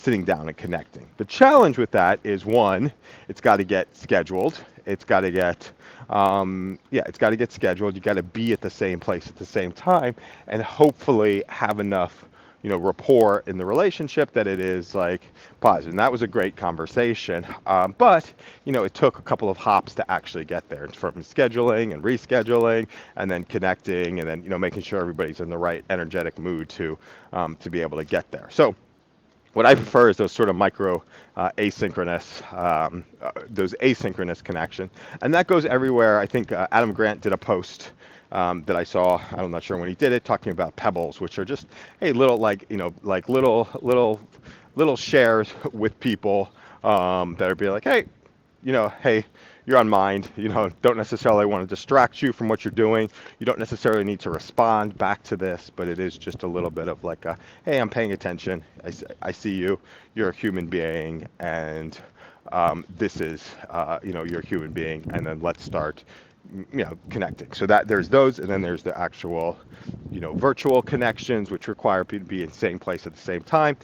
sitting down and connecting. The challenge with that is one, it's got to get scheduled. It's got to get scheduled. You got to be at the same place at the same time, and hopefully have enough, rapport in the relationship that it is like positive. And that was a great conversation. But it took a couple of hops to actually get there, from scheduling and rescheduling, and then connecting, and then making sure everybody's in the right energetic mood to be able to get there. So what I prefer is those sort of micro asynchronous, those asynchronous connection, and that goes everywhere. I think Adam Grant did a post that I saw. I'm not sure when he did it, talking about pebbles, which are just little like little shares with people that are being like, hey, you're on mind. Don't necessarily want to distract you from what you're doing. You don't necessarily need to respond back to this, but it is just a little bit of like a, hey, I'm paying attention. I see you. You're a human being, and this is, you're a human being, and then let's start, connecting. So that there's those, and then there's the actual, virtual connections, which require people to be in the same place at the same time.